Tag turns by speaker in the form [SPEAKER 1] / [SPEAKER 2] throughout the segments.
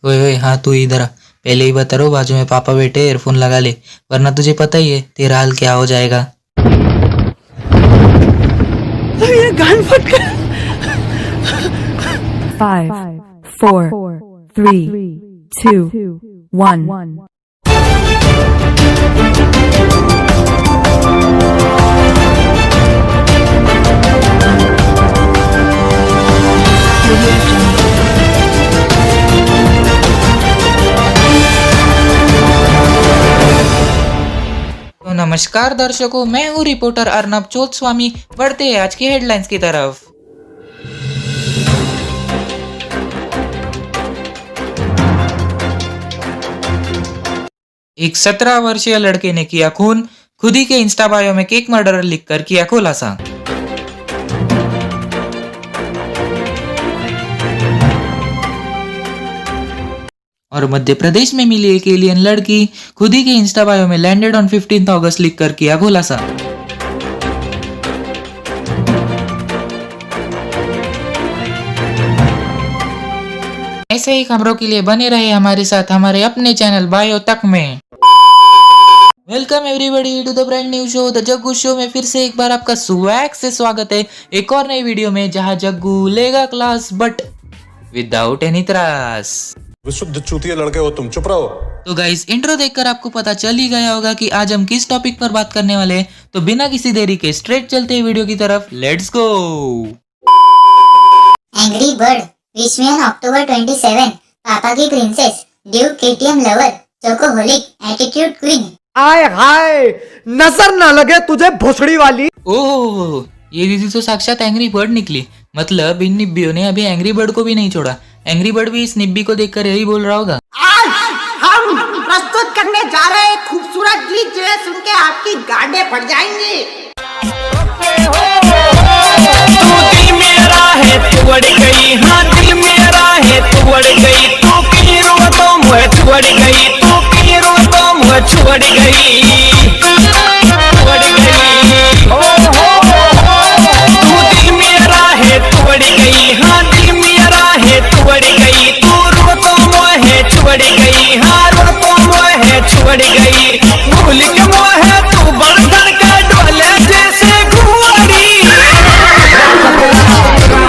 [SPEAKER 1] ओए ओए, हाँ तू इधर आ। पहले ही बता रहा हूँ, बाजू में पापा बैठे, एयरफोन लगा ले, वरना तुझे पता ही है तेरा हाल क्या हो जाएगा।
[SPEAKER 2] ये गान फट गया।
[SPEAKER 3] 5, 4, 3, 2, 1.
[SPEAKER 1] तो नमस्कार दर्शकों, मैं हूँ रिपोर्टर अर्नब चोत्स्वामी। बढ़ते हैं आज की हेडलाइंस की तरफ। एक 17 वर्षीय लड़के ने किया खून, खुद ही के इंस्टा बायो में केक मर्डरर लिखकर किया खुलासा। और मध्य प्रदेश में मिली एक एलियन लड़की, खुद ही के इंस्टा बायो में लैंडेड ऑन 15 अगस्त लिखकर किया खुलासा। ऐसे ही खबरों के लिए बने रहे हमारे साथ हमारे अपने चैनल बायो तक में। Welcome everybody to the brand new show the Jaggu show में फिर से एक बार आपका स्वैग से स्वागत है एक और नई वीडियो में, जहां जग्गू लेगा क्लास बट विदाउट एनी त्रास।
[SPEAKER 4] विशुद्ध चूतिया लड़के हो तुम, चुप रहो।
[SPEAKER 1] तो गाइस, इंट्रो देखकर आपको पता चल ही गया होगा कि आज हम किस टॉपिक पर बात करने वाले हैं। तो बिना किसी देरी के स्ट्रेट चलते हैं वीडियो की तरफ। Let's go.
[SPEAKER 5] Angry bird wish me on October 27, पापा की princess, duke KTM lover, chocoholic, attitude queen.
[SPEAKER 2] आय हाय, नजर ना लगे तुझे भोसड़ी वाली।
[SPEAKER 1] ओह, ये दीदी तो साक्षात एंग्री बर्ड निकली। मतलब इन निब्बियों ने अभी एंग्री बर्ड को भी नहीं छोड़ा। एंग्री बर्ड भी इस निब्बी को देखकर यही बोल रहा होगा।
[SPEAKER 6] आज हम प्रस्तुत करने जा रहे हैं खूबसूरत गीत, जो है सुन के आपकी गांडें फट जाएंगी।
[SPEAKER 7] तू दिल मेरा है तू अड़ गई, हाँ दिल मेरा है तू अड़ गई, तू कहीं रो तो मुझे छोड़ गई, तू कहीं रो तो मुझे छोड़ गई, छोड़ गई। ओ तू दिल मेरा है तू अड़ गई, हाँ दिल मेरा है तू अड़ गई, तू रो तो मुझे छोड़ गई, हाँ रो तो मुझे छोड़ गई, भूल के मुझे तू बंधन का डोले जैसे घुआड़ी।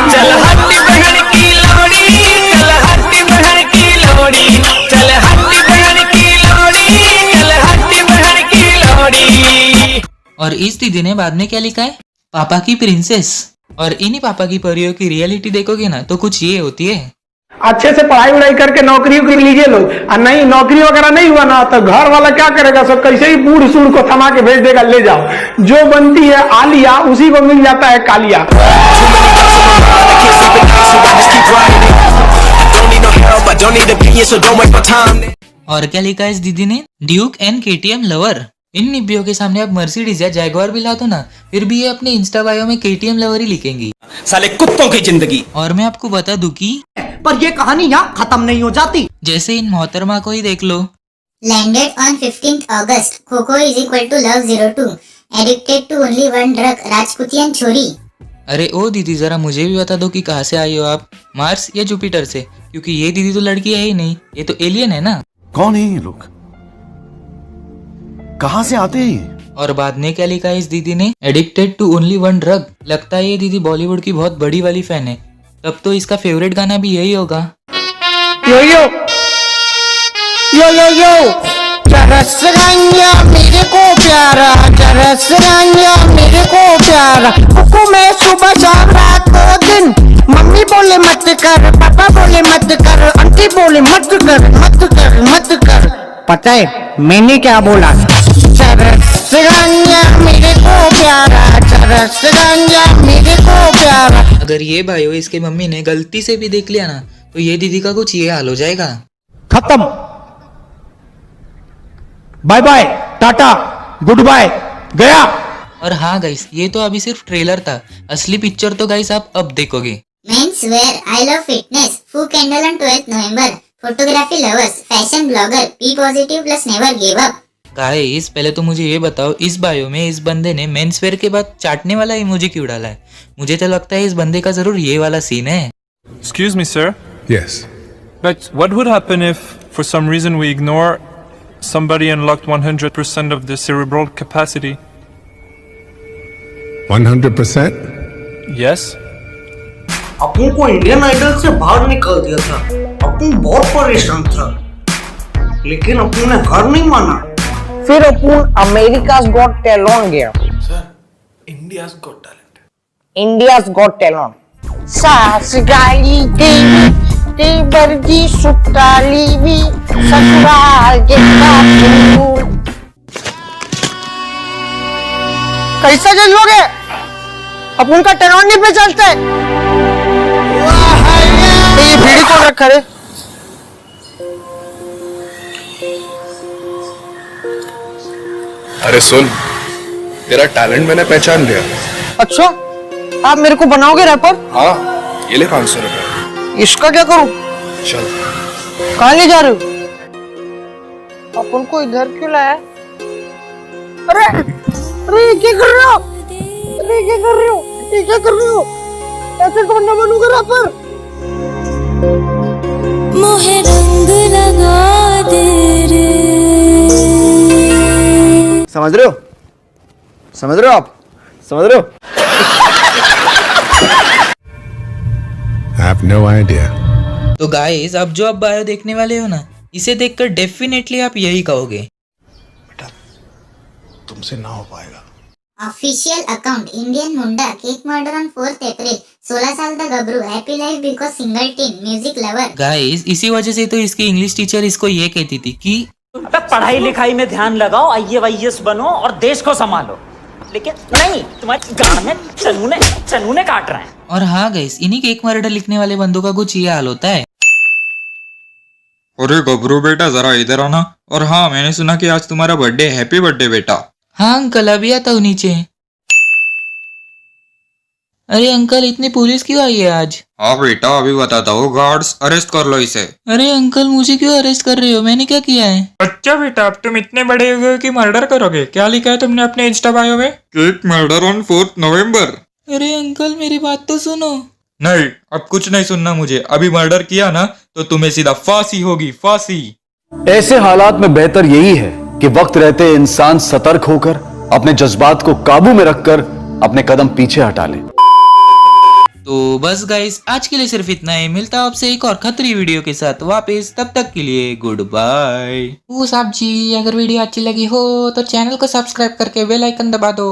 [SPEAKER 7] चल हट्टी बहन की लोड़ी, चल हट्टी बहन की लोड़ी, चल हट्टी बहन की लोड़ी, चल हट्टी बहन की लोड़ी।
[SPEAKER 1] और इस दीदी ने बाद में क्या लिखा है, पापा की प्रिंसेस। और इन्हीं पापा की परियों की रियलिटी देखोगे ना तो कुछ ये होती है।
[SPEAKER 8] अच्छे से पढ़ाई उड़ाई करके नौकरी उकरी लीजिए लोग, और नहीं नौकरी वगैरह नहीं हुआ ना तो घर वाला क्या करेगा, सब कैसे ही बूढ़ सूढ़ को थमा के भेज देगा, ले जाओ। जो बनती है आलिया उसी को मिल जाता है कालिया।
[SPEAKER 1] और क्या लिखा है इस दीदी ने, ड्यूक एंड केटीएम लवर। इन निब्बियों के सामने आप मर्सिडीज या जैगवार भी ला दो ना, फिर भी ये अपने इंस्टा बायो में केटीएम लवर ही लिखेंगी।
[SPEAKER 7] साले कुत्तों की जिंदगी।
[SPEAKER 1] और मैं आपको बता दूं कि
[SPEAKER 6] पर ये कहानी यहाँ खत्म नहीं हो जाती।
[SPEAKER 1] जैसे इन मोहतरमा को ही देख लो।
[SPEAKER 5] लैंडेड ऑन 15 अगस्त, खोखो is equal to love 02, addicted to only one drug, राजपूतियन छोरी।
[SPEAKER 1] अरे ओ दीदी, जरा मुझे भी बता दो कि कहाँ से आई हो आप, मार्स या जुपिटर से? क्योंकि ये दीदी तो लड़की है ही नहीं, ये तो एलियन है ना।
[SPEAKER 9] कौन है ये लोग, कहाँ से आते हैं?
[SPEAKER 1] और बाद में क्या लिखा है इस दीदी ने, addicted to only one drug. लगता है ये दीदी बॉलीवुड की बहुत बड़ी वाली फैन है, तब तो इसका फेवरेट गाना भी यही होगा।
[SPEAKER 6] यो यो यो यो यो, चरस रंगिया मेरे को प्यारा, चरस रंगिया मेरे को प्यारा, कुकू मैं सुबह शाम रात को दिन, मम्मी बोले मत कर, पापा बोले मत कर, आंटी बोले मत कर, मत कर, मत कर। पता है मैंने क्या बोला? चरस रंगिया मेरे को प्यारा, चरस रंगिया मेरे को प्यारा।
[SPEAKER 1] अगर ये भाई इसके मम्मी ने गलती से भी देख लिया ना तो ये दीदी का कुछ ये हाल हो जाएगा।
[SPEAKER 8] खत्म, bye bye, tata, goodbye, गया।
[SPEAKER 1] और हाँ गाइस, ये तो अभी सिर्फ ट्रेलर था, असली पिक्चर तो गाइस आप अब देखोगे।
[SPEAKER 5] Men's wear, I love fitness, फू कैंडल ऑन 12 नवंबर, photography lovers, fashion blogger, be positive plus never give up.
[SPEAKER 1] Guys, पहले तो मुझे ये बताओ, इस बायो में इस बंदे ने मेंसवेयर के बाद चाटने वाला इमोजी क्यों डाला है? मुझे तो लगता है इस बंदे का जरूर ये वाला सीन है।
[SPEAKER 10] Excuse me, sir.
[SPEAKER 4] Yes.
[SPEAKER 10] But what would happen if, for some reason, we ignore somebody unlocked 100% of their cerebral capacity?
[SPEAKER 4] 100%?
[SPEAKER 10] Yes?
[SPEAKER 6] अपन को इंडियन आइडल से बाहर निकाल दिया था। अपन बहुत परेशान था, लेकिन अपन ने हार नहीं माना। फिर अपन अमेरिका's गॉट टैलेंट गया।
[SPEAKER 8] India's got talent.
[SPEAKER 6] India's got talent. सास गाली ते बरजी सुताली भी ससुराल के बाप। कैसा जज लोगे? अपन का टैलेंट नहीं पहचानते। ये बीड़ी कौन रखा है?
[SPEAKER 4] अरे सुन, तेरा टैलेंट मैंने पहचान लिया।
[SPEAKER 6] अच्छा, आप मेरे को बनाओगे रैपर?
[SPEAKER 4] हाँ, ये ले 500 रुपए।
[SPEAKER 6] इसका क्या करूं?
[SPEAKER 4] चल।
[SPEAKER 6] कहाँ ले जा रहे हो? अपन को इधर क्यों लाया? अरे अरे क्या कर रहे हो? अरे क्या कर रहे हो? ये क्या कर रहे हो? ऐसे तो ना बनूंगा रैपर।
[SPEAKER 11] मोहे रंग लगा दे रे।
[SPEAKER 2] समझ रहे हो? समझ रहे हो आप? समझ रहे हो?
[SPEAKER 4] I have no idea.
[SPEAKER 1] तो गाइस, अब जो आप बायो देखने वाले हो ना, इसे देखकर डेफिनेटली आप यही कहोगे,
[SPEAKER 4] तुमसे ना हो पाएगा।
[SPEAKER 5] ऑफिशियल अकाउंट इंडियन मुंडा केक मर्डर ऑन 4th अप्रैल 16 साल का गबरू happy life because single teen music lover.
[SPEAKER 1] Guys, इसी वजह से तो इसकी इंग्लिश टीचर इसको ये कहती थी कि
[SPEAKER 7] पढ़ाई लिखाई में ध्यान लगाओ, IAS बनो और देश को संभालो। लेकिन नहीं, तुम्हारी गांड में चनूने काट रहे हैं।
[SPEAKER 1] और हाँ गाइस, इन्हीं केक मर्डर लिखने वाले बंदों का कुछ ये हाल होता है।
[SPEAKER 12] अरे गबरू बेटा, जरा इधर आना। और हाँ, मैंने सुना कि आज तुम्हारा बर्थडे। हैप्पी बर्थडे बेटा।
[SPEAKER 1] हाँ अंकल, अभी आता हूँ नीचे। अरे अंकल, इतनी पुलिस क्यों आई है आज?
[SPEAKER 12] हाँ बेटा, अभी बताता हूँ। गार्ड्स, अरेस्ट कर लो इसे।
[SPEAKER 1] अरे अंकल, मुझे क्यों अरेस्ट कर रहे हो? मैंने क्या किया है?
[SPEAKER 12] अच्छा बेटा, अब तुम इतने बड़े हो गए कि मर्डर करोगे। क्या लिखा है तुमने अपने इंस्टा बायो में? केक मर्डर ऑन 4th नवंबर।
[SPEAKER 1] अरे अंकल, मेरी बात तो सुनो।
[SPEAKER 12] नहीं, अब कुछ नहीं सुनना मुझे। अभी मर्डर किया ना तो तुम्हें सीधा फांसी होगी, फांसी।
[SPEAKER 9] ऐसे हालात में बेहतर यही है कि वक्त रहते इंसान सतर्क होकर अपने जज्बात को काबू में रखकर अपने कदम पीछे हटा ले।
[SPEAKER 1] तो बस गाइस, आज के लिए सिर्फ इतना ही। मिलता हूं आपसे एक और खतरी वीडियो के साथ वापस। तब तक के लिए गुड बाय। ओ साहब जी, अगर वीडियो अच्छी लगी हो तो चैनल को सब्सक्राइब करके बेल आइकन दबा दो।